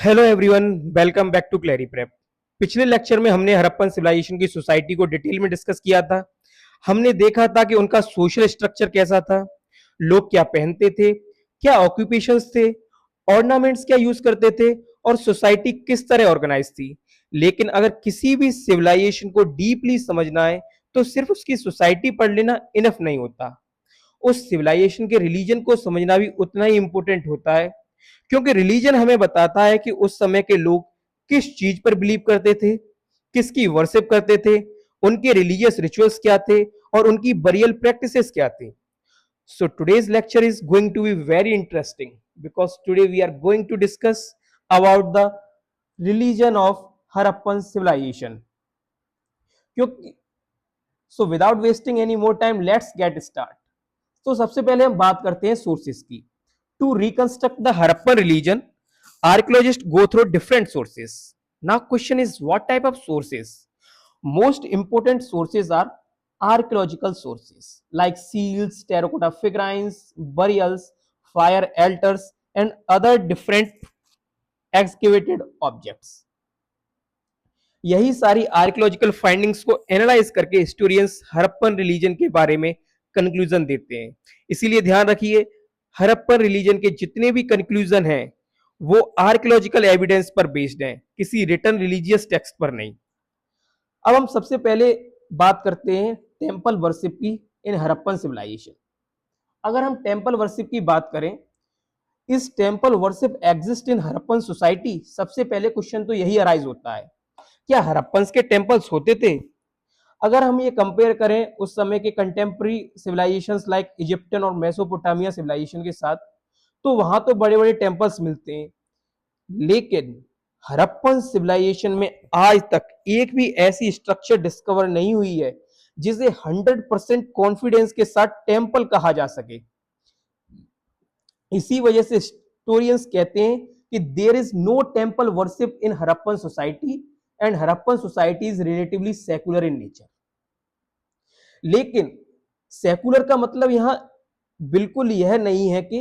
Hello everyone, welcome back to Clary Prep. पिछले lecture में हमने हड़प्पन सिविलाइजेशन की सोसाइटी को डिटेल में डिस्कस किया था। हमने देखा था कि उनका सोशल स्ट्रक्चर कैसा था, लोग क्या पहनते थे, क्या ऑक्यूपेशंस थे, ऑर्नामेंट्स क्या यूज करते थे और सोसाइटी किस तरह ऑर्गेनाइज थी। लेकिन अगर किसी भी सिविलाइजेशन को डीपली समझना है तो सिर्फ उसकी सोसाइटी पढ़ लेना इनफ नहीं होता। उस सिविलाइजेशन के रिलीजन को समझना भी उतना ही इंपॉर्टेंट होता है, क्योंकि रिलीजन हमें बताता है कि उस समय के लोग किस चीज पर बिलीव करते थे, किसकी वर्शिप करते थे, उनके रिलीजियस रिचुअल्स क्या थे और उनकी बरियल प्रैक्टिसेस क्या थी। So today's lecture is going to be very interesting because today we are going to discuss about the religion of Harappan civilization. क्योंकि so without wasting any more time, let's get start. तो सबसे पहले हम बात करते हैं sources की। To reconstruct the Harappan religion, archaeologists go through different sources. Now question is what type of sources? Most important sources are archaeological sources like seals, terracotta figurines, burials, fire altars and other different excavated objects. यही सारी archaeological findings को analyse करके historians Harappan religion के बारे में conclusion देते हैं। इसीलिए ध्यान रखिए, हड़प्पन रिलीजन के जितने भी कंक्लूजन हैं वो आर्कियोलॉजिकल एविडेंस पर बेस्ड हैं, किसी रिटन रिलीजियस टेक्स्ट पर नहीं। अब हम सबसे पहले बात करते हैं टेम्पल वर्शिप की इन हड़प्पन सिविलाइजेशन। अगर हम टेम्पल वर्शिप की बात करें, इस temple worship exist in Harappan society, सबसे पहले क्वेश्चन तो यही अराइज होता है, क्या हड़प्पन्स के टेम्पल्स होते थे? अगर हम ये कंपेयर करें उस समय के कंटेम्प्रेरी सिविलाइजेशंस लाइक इजिप्टियन और मेसोपोटामिया सिविलाइजेशन के साथ, तो वहां तो बड़े बड़े टेम्पल्स मिलते हैं, लेकिन हड़प्पन सिविलाइजेशन में आज तक एक भी ऐसी स्ट्रक्चर डिस्कवर नहीं हुई है जिसे 100% कॉन्फिडेंस के साथ टेम्पल कहा जा सके। इसी वजह से हिस्टोरियंस कहते हैं कि there is no temple worship in Harappan society and Harappan society is relatively secular in nature. लेकिन सेकुलर का मतलब यहां बिल्कुल यह नहीं है कि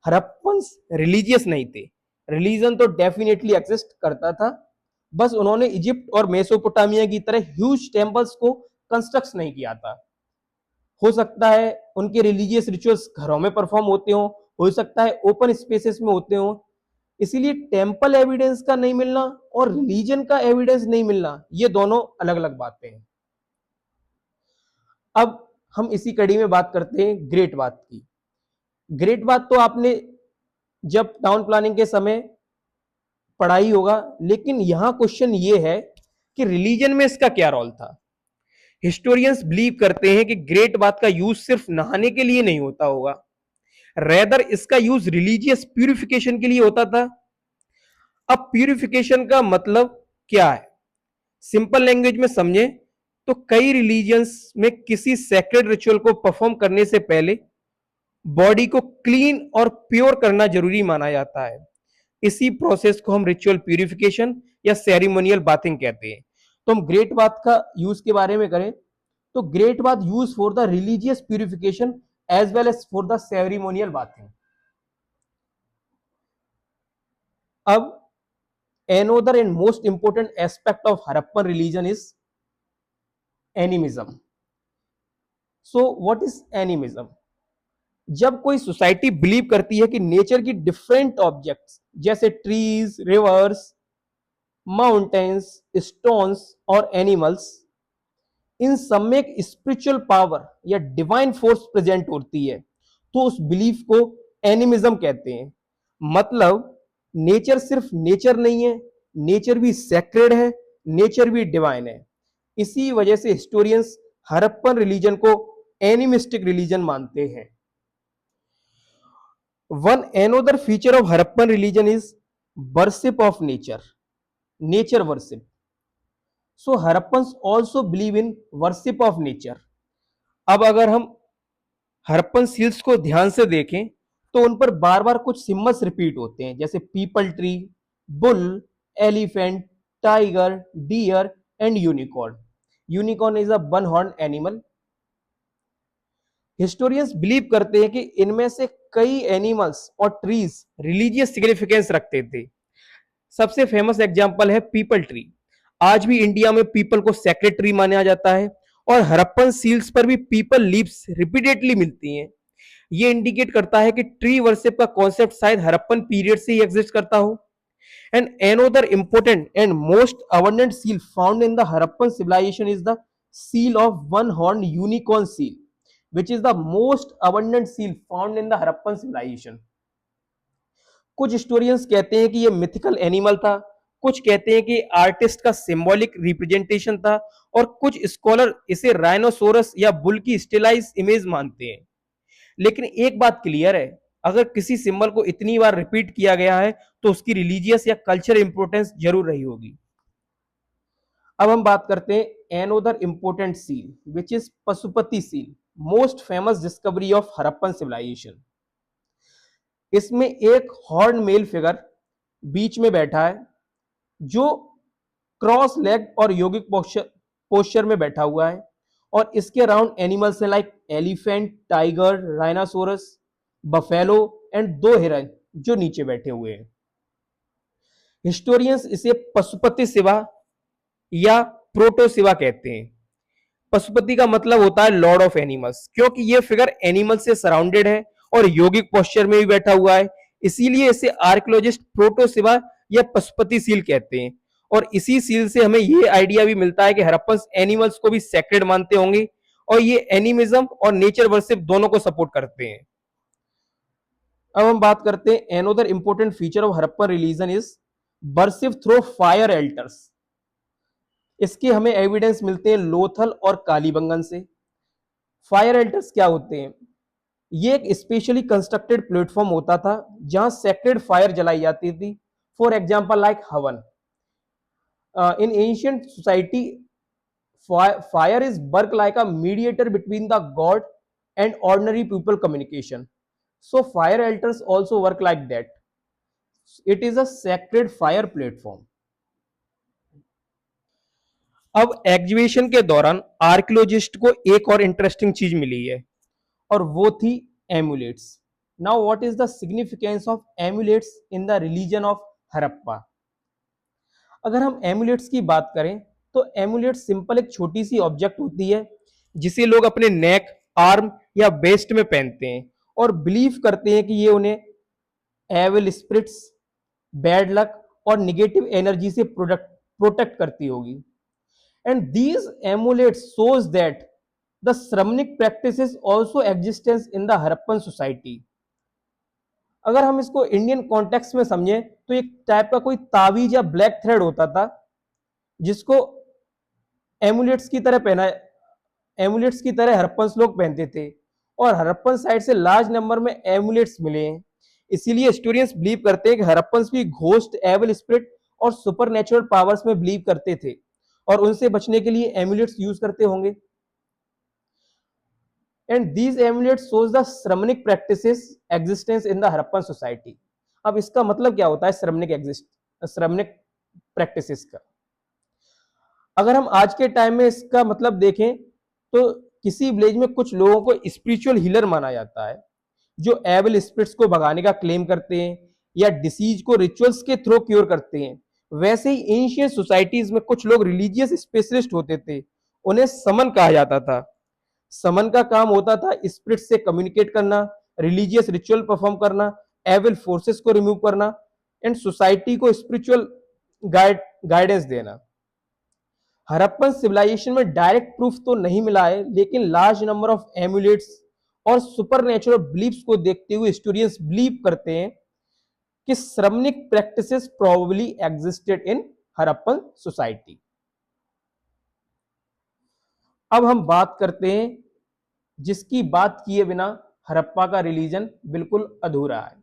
हड़प्पन रिलीजियस नहीं थे। रिलीजन तो डेफिनेटली एग्जिस्ट करता था, बस उन्होंने इजिप्ट और मेसोपोटामिया की तरह ह्यूज टेम्पल्स को कंस्ट्रक्ट नहीं किया था। हो सकता है उनके रिलीजियस रिचुअल्स घरों में परफॉर्म होते हो सकता है ओपन स्पेसेस में होते हो। इसीलिए टेम्पल एविडेंस का नहीं मिलना और रिलीजन का एविडेंस नहीं मिलना, ये दोनों अलग अलग बातें हैं। अब हम इसी कड़ी में बात करते हैं ग्रेट बात की। ग्रेट बात तो आपने जब टाउन प्लानिंग के समय पढ़ाई होगा, लेकिन यहां क्वेश्चन ये है कि रिलीजन में इसका क्या रोल था। हिस्टोरियंस बिलीव करते हैं कि ग्रेट बात का यूज सिर्फ नहाने के लिए नहीं होता होगा, रेदर इसका यूज रिलीजियस प्यूरिफिकेशन के लिए होता था। अब प्यूरिफिकेशन का मतलब क्या है, सिंपल लैंग्वेज में समझे तो कई रिलीजियंस में किसी सेक्रेड रिचुअल को परफॉर्म करने से पहले बॉडी को क्लीन और प्योर करना जरूरी माना जाता है। इसी प्रोसेस को हम रिचुअल प्यूरिफिकेशन या सेरेमोनियल बाथिंग कहते हैं। तो हम ग्रेट बाथ का यूज के बारे में करें तो great bath use for the religious purification as well as for the ceremonial bathing. अब another and most important aspect of Harappan religion is animism. So what is animism? जब कोई society believe करती है कि नेचर की different objects जैसे trees, reverse, mountains, stones और animals, इन सब में एक स्पिरिचुअल पावर या डिवाइन फोर्स प्रेजेंट होती है, तो उस बिलीफ को एनिमिज्म कहते हैं। मतलब नेचर सिर्फ नेचर नहीं है, नेचर भी सेक्रेड है, नेचर भी डिवाइन है। इसी वजह से हिस्टोरियंस हड़प्पन रिलीजन को एनिमिस्टिक रिलीजन मानते हैं। One another feature of Harappan religion is worship of nature, nature worship. So Harappans also believe in worship of nature. अब अगर हम हड़प्पन सील्स को ध्यान से देखें तो उन पर बार बार कुछ सिम्बल्स रिपीट होते हैं, जैसे peepal tree, bull, elephant, tiger, deer and unicorn. Unicorn is a one horn animal. Historians believe करते हैं कि इनमें से कई एनिमल्स और ट्रीज रिलीजियस सिग्निफिकेंस रखते थे। सबसे फेमस एग्जाम्पल है पीपल ट्री। आज भी इंडिया में पीपल को सेक्रेड ट्री माना जाता है और हड़प्पन सील्स पर भी पीपल लीव्स रिपीटेडली मिलती हैं। ये इंडिकेट करता है कि ट्री वर्शिप का कॉन्सेप्ट शायद हड़प्पन पीरियड से ही एग्जिस्ट करता हो। And another important and most abundant seal found in the Harappan civilization is the seal of one-horned unicorn seal, which is the most abundant seal found in the Harappan civilization. कुछ historians कहते हैं कि ये mythical animal था, कुछ कहते हैं कि आर्टिस्ट का सिंबॉलिक रिप्रेजेंटेशन था, और कुछ स्कॉलर इसे राइनोसोरस या बुल की स्टिलाइज इमेज मानते हैं। लेकिन एक बात क्लियर है, अगर किसी सिंबल को इतनी बार रिपीट किया गया है तो उसकी रिलीजियस या कल्चर इंपोर्टेंस जरूर रही होगी। अब हम बात करते हैं another important seal which is Pashupati seal, most famous discovery of Harappan civilisation. इसमें एक हॉर्न मेल फिगर बीच में बैठा है जो क्रॉस लेग और योगिक पोस्चर में बैठा हुआ है, और इसके अराउंड एनिमल्स है like elephant, tiger, rhinoceros, buffalo and दो हिरन जो नीचे बैठे हुए हैं। हिस्टोरियंस इसे पशुपति शिवा या प्रोटो शिवा कहते हैं। पशुपति का मतलब होता है लॉर्ड ऑफ एनिमल्स, क्योंकि ये फिगर एनिमल से सराउंडेड है और योगिक पोस्चर में भी बैठा हुआ है, इसीलिए इसे आर्कियोलॉजिस्ट प्रोटो शिवा या पशुपति सील कहते हैं। और इसी सील से हमें ये आइडिया भी मिलता है कि हड़प्पन एनिमल्स को भी सेक्रेड मानते होंगे और ये एनिमिज्म और नेचर वर्शिप दोनों को सपोर्ट करते हैं। अब हम बात करते हैं another important feature of Harappan religion is worship through fire एल्टर्स। इसके हमें एविडेंस मिलते हैं लोथल और कालीबंगन से। फायर एल्टर्स क्या होते हैं? ये एक स्पेशली कंस्ट्रक्टेड प्लेटफॉर्म होता था जहां सेक्रेड फायर जलाई जाती थी, फॉर एग्जांपल लाइक हवन। In ancient society, fire is work like a mediator between the god and ordinary people communication. So fire altars also work like that. It is a sacred fire platform. अब exhibition के दौरान archaeologist को एक और interesting चीज मिली है और वो थी amulets. Now what is the significance of amulets in the religion of Harappa? अगर हम एमुलेट्स की बात करें तो एमुलेट सिंपल एक छोटी सी ऑब्जेक्ट होती है जिसे लोग अपने नेक, आर्म या वेस्ट में पहनते हैं और बिलीव करते हैं कि ये उन्हें एविल स्पिरिट्स, बैड लक और निगेटिव एनर्जी से प्रोटेक्ट करती होगी। And these amulets shows that the Shramanic practices also existence in the Harappan society. अगर हम इसको इंडियन कॉन्टेक्स्ट में समझें तो एक टाइप का कोई तावीज या ब्लैक थ्रेड होता था जिसको एमुलेट्स की तरह हड़प्पन लोग पहनते थे, और हड़प्पन साइड से लार्ज नंबर में एमुलेट्स मिले हैं। इसीलिए हिस्टोरियंस बिलीव करते हैं कि हड़प्पन्स भी घोस्ट, एविल स्पिरिट और सुपरनेचुरल पावर्स में बिलीव करते थे और उनसे बचने के लिए एमुलेट्स यूज करते होंगे। And these amulets shows the श्रमणिक practices existence in the Harappan society। अब इसका मतलब क्या होता है श्रमणिक प्रैक्टिसेस का? अगर हम आज के टाइम में इसका मतलब देखें तो किसी विलेज में कुछ लोगों को स्पिरिचुअल हीलर माना जाता है जो एविल स्पिरिट्स को भगाने का क्लेम करते हैं या डिसीज को रिचुअल्स के थ्रू क्योर करते हैं। वैसे ही एंशिएंट सोसाइटीज में कुछ लोग रिलीजियस स्पेशलिस्ट होते थे, उन्हें समन कहा जाता था। समन का काम होता था स्पिरिट से कम्युनिकेट करना, रिलीजियस रिचुअल परफॉर्म करना, एविल फोर्सेस को रिमूव करना एंड सोसाइटी को स्पिरिचुअल गाइडेंस देना। हड़प्पन सिविलाइजेशन में डायरेक्ट प्रूफ तो नहीं मिला है, लेकिन लार्ज नंबर ऑफ एमुलेट्स और सुपरनेचुरल बिलीफ्स को देखते हुए हिस्टोरियंस बिलीव करते हैं कि Shramanic practices probably existed in Harappan society. अब हम बात करते हैं जिसकी बात किए बिना हड़प्पा का रिलीजन बिल्कुल अधूरा है,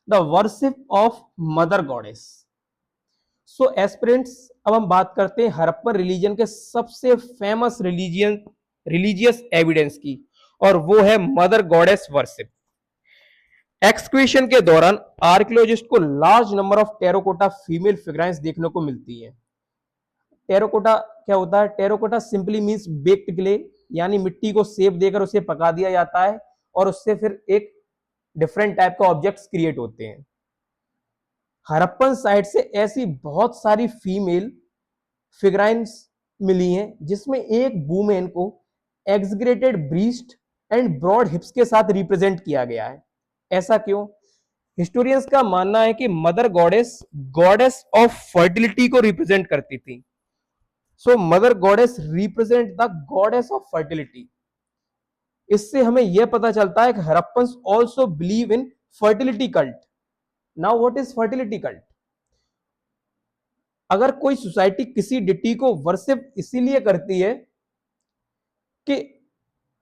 the worship of mother goddess. So aspirants, अब हम बात करते हैं हड़प्पन रिलीजन के सबसे फेमस रिलीजियस एविडेंस की, और वो है मदर गॉडेस वर्शिप। एक्सक्वेशन के दौरान आर्कियोलॉजिस्ट को large number of terracotta female figurines देखने को मिलती है। टेराकोटा क्या होता है? Terracotta simply means baked clay, यानी मिट्टी को शेप देकर उसे पका दिया जाता है और उससे फिर एक डिफरेंट टाइप का ऑब्जेक्ट्स क्रिएट होते हैं। हड़प्पन साइट से ऐसी बहुत सारी फीमेल फिगराइन्स मिली हैं जिसमें एक वुमेन को एक्सग्रेटेड ब्रीस्ट एंड ब्रॉड हिप्स के साथ रिप्रेजेंट किया गया है। ऐसा क्यों? हिस्टोरियंस का मानना है कि mother goddess goddess of fertility को रिप्रेजेंट करती थी। So mother goddess represent the goddess of fertility. इससे हमें यह पता चलता है कि Harappans also believe in fertility cult. Now what is fertility cult? अगर कोई सोसाइटी किसी डिटी को वर्शिप इसीलिए करती है कि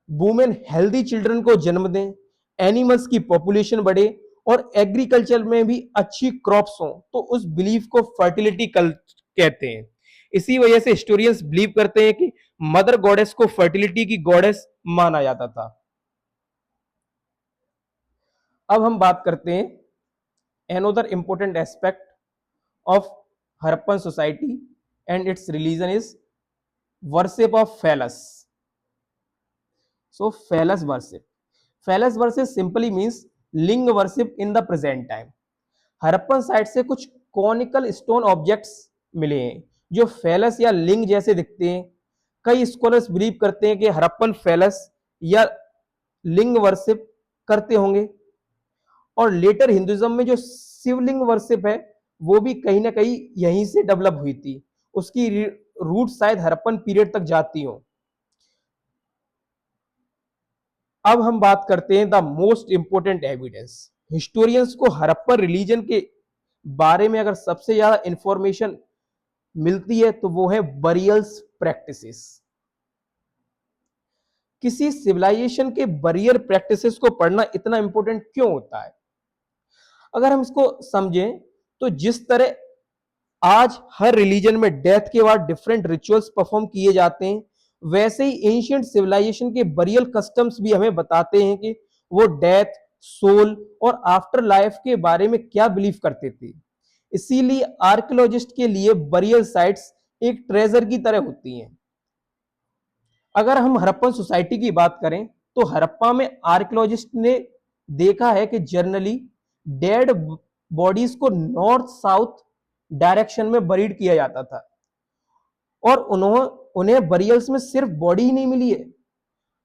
वुमेन हेल्दी चिल्ड्रन को जन्म दें, एनिमल्स की पॉपुलेशन बढ़े और एग्रीकल्चर में भी अच्छी क्रॉप्स हो, तो उस बिलीफ को फर्टिलिटी कल्ट कहते हैं। इसी वजह से हिस्टोरियंस बिलीव करते हैं कि मदर गॉडेस को फर्टिलिटी की गॉडेस माना जाता था। अब हम बात करते हैं another important aspect of Harappan society and it's religion is worship of phallus. So phallus worship. Phallus worship simply means लिंग worship in the present time. Harappan site से कुछ कॉनिकल स्टोन ऑब्जेक्ट्स मिले हैं जो फैलस या लिंग जैसे दिखते हैं। कई स्कॉलर्स बिलीव करते हैं कि हड़प्पन फैलस या लिंग वर्शिप करते होंगे। और लेटर हिंदुइज्म में जो शिवलिंग वर्शिप है वो भी कहीं ना कहीं यहीं से डेवलप हुई थी। उसकी रूट शायद हड़प्पन पीरियड तक जाती हो। अब हम बात करते हैं the most important evidence. Historians को हड़प्पन रिलीजन के बारे में अगर सबसे ज्यादा इंफॉर्मेशन मिलती है तो वो है बरियल्स प्रैक्टिसेस। किसी सिविलाइजेशन के बरियल प्रैक्टिसेस को पढ़ना इतना इंपॉर्टेंट क्यों होता है? अगर हम इसको समझें तो जिस तरह आज हर रिलीजन में डेथ के बाद डिफरेंट रिचुअल्स परफॉर्म किए जाते हैं, वैसे ही एंशिएंट सिविलाइजेशन के बरियल कस्टम्स भी हमें बताते हैं कि वो डेथ, सोल और आफ्टर लाइफ के बारे में क्या बिलीव करते थे। इसीलिए आर्कियोलॉजिस्ट के लिए बरियल साइट्स एक ट्रेजर की तरह होती हैं। अगर हम हड़प्पन सोसाइटी की बात करें तो हड़प्पा में आर्कियोलॉजिस्ट ने देखा है कि जनरली डेड बॉडीज को नॉर्थ साउथ डायरेक्शन में बरीड किया जाता था और उन्हें बरियल्स में सिर्फ बॉडी ही नहीं मिली है।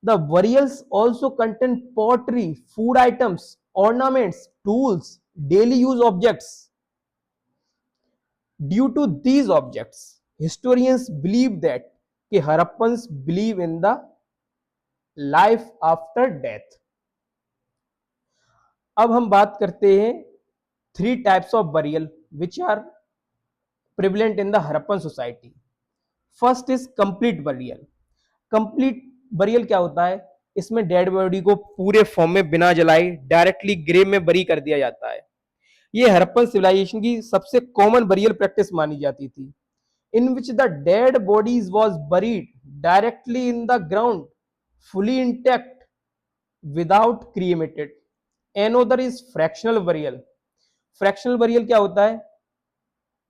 The burials also contain pottery, food items, ornaments, tools, daily use objects. Due to these objects historians believe that कि Harappans believe in the life after death. अब हम बात करते हैं 3 types of burial which are prevalent in the Harappan society. First is complete burial. Complete burial क्या होता है? इसमें डेड बॉडी को पूरे फॉर्म में बिना जलाए डायरेक्टली ग्रेव में बरी कर दिया जाता है। ये हड़प्पन सिविलाइजेशन की सबसे कॉमन बरियल प्रैक्टिस मानी जाती थी, in which the dead bodies was buried directly in the ground, fully intact, without cremated. Another is fractional burial. Fractional burial क्या होता है?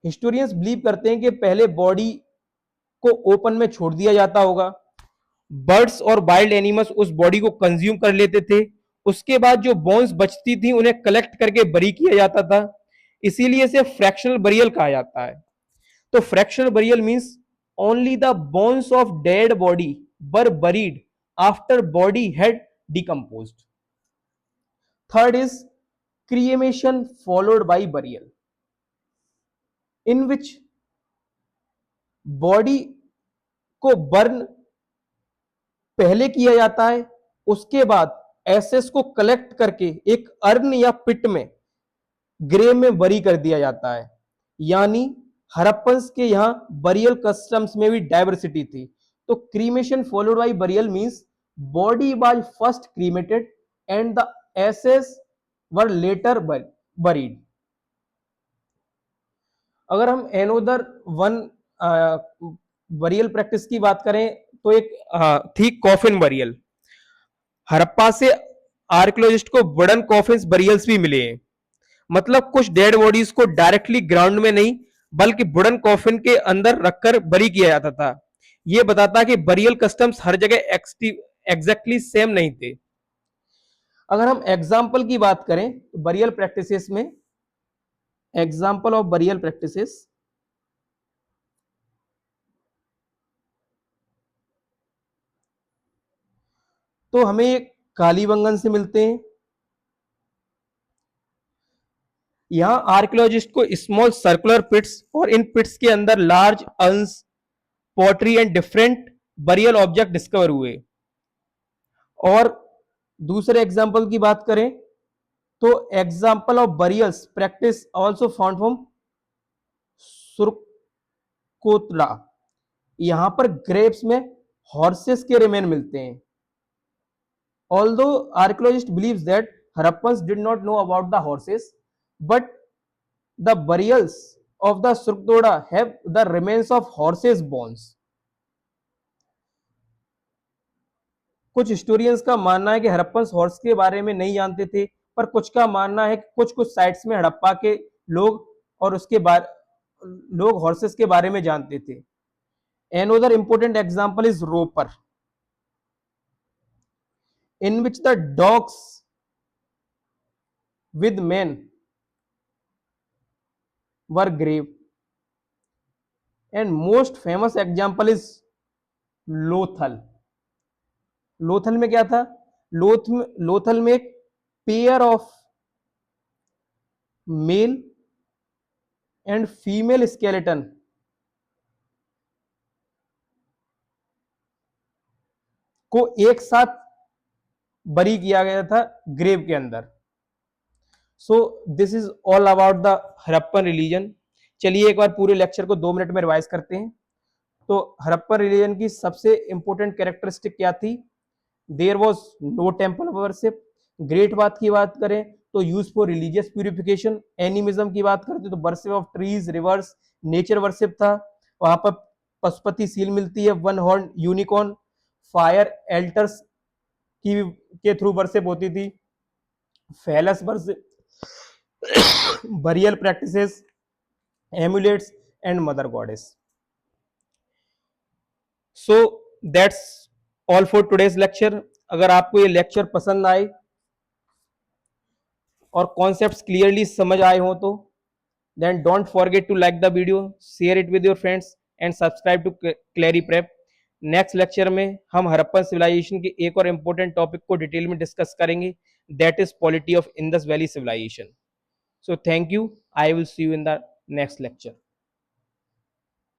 हिस्टोरियंस बिलीव करते हैं कि पहले बॉडी को ओपन में छोड़ दिया जाता होगा, बर्ड्स और वाइल्ड एनिमल्स उस बॉडी को कंज्यूम कर लेते थे, उसके बाद जो बोन्स बचती थी उन्हें कलेक्ट करके बरी किया जाता था। इसीलिए इसे फ्रैक्शनल बरियल कहा जाता है। तो fractional burial means only the bones of dead body were buried after body had decomposed. Third is cremation followed by burial, in which body को बर्न पहले किया जाता है, उसके बाद एसेस को कलेक्ट करके एक अर्न या पिट में ग्रेव में बरी कर दिया जाता है। यानी हड़प्पन्स के यहां बरियल कस्टम्स में भी डाइवर्सिटी थी। तो cremation followed by burial means body was first cremated and the ashes were later buried. अगर हम एनोदर वन बरियल प्रैक्टिस की बात करें तो एक थी कॉफिन बरियल। हड़प्पा से आर्कियोलॉजिस्ट को वुडन कॉफिन्स बरियल्स भी मिले हैं। मतलब कुछ डेड बॉडीज को डायरेक्टली ग्राउंड में नहीं बल्कि वुडन कॉफिन के अंदर रखकर बरी किया जाता था। यह बताता कि बरियल कस्टम्स हर जगह एग्जैक्टली सेम नहीं थे। अगर हम एग्जाम्पल की बात करें तो बरियल प्रैक्टिसेस में एग्जाम्पल ऑफ बरियल प्रैक्टिसेस। तो हमें कालीबंगन से मिलते हैं। यहां आर्कियोलॉजिस्ट को स्मॉल सर्कुलर पिट्स और इन पिट्स के अंदर large urns, pottery and different burial object discover हुए। और दूसरे एग्जाम्पल की बात करें तो example of burials practice also found from Surkotada. यहां पर ग्रेव्स में हॉर्सेस के रिमेन मिलते हैं। Although archaeologist believes that Harappans did not know about the horses, but the burials of the Surkotada have the remains of horses bones. कुछ historians का मानना है कि हड़प्पन हॉर्स के बारे में नहीं जानते थे, पर कुछ का मानना है कि कुछ कुछ साइट्स में हड़प्पा के लोग और उसके बाद लोग हॉर्सेस के बारे में जानते थे। Another important example is Roper, in which the dogs with men were grave, and most famous example is Lothal। Lothal में क्या था? लोथल में एक pair of male and female skeleton को एक साथ बरी किया गया था ग्रेव के अंदर। So this is all about the Harappan religion. चलिए एक बार पूरे लेक्चर को 2 मिनट में रिवाइज करते हैं। तो हड़प्पन रिलीजन की सबसे इंपॉर्टेंट कैरेक्टरिस्टिक क्या थी? There was no temple worship. Great बात की बात करें तो use for religious purification. Animism की बात करते तो worship of trees, rivers, nature worship था। वहां पर पशुपति सील मिलती है, one horn unicorn, fire altars की के थ्रू वर्शिप होती थी, phallus worship, burial practices, amulets and mother goddess. So that's all for today's lecture. अगर आपको ये लेक्चर पसंद आए और कॉन्सेप्ट्स क्लियरली समझ आए हो तो then don't forget to like the video, share it with your friends and subscribe to Clary Prep। Next lecture में हम हड़प्पन सिविलाइजेशन के एक और इंपॉर्टेंट टॉपिक को डिटेल में डिस्कस करेंगे, that is polity of Indus valley civilisation. So thank you, I will see you in the next lecture.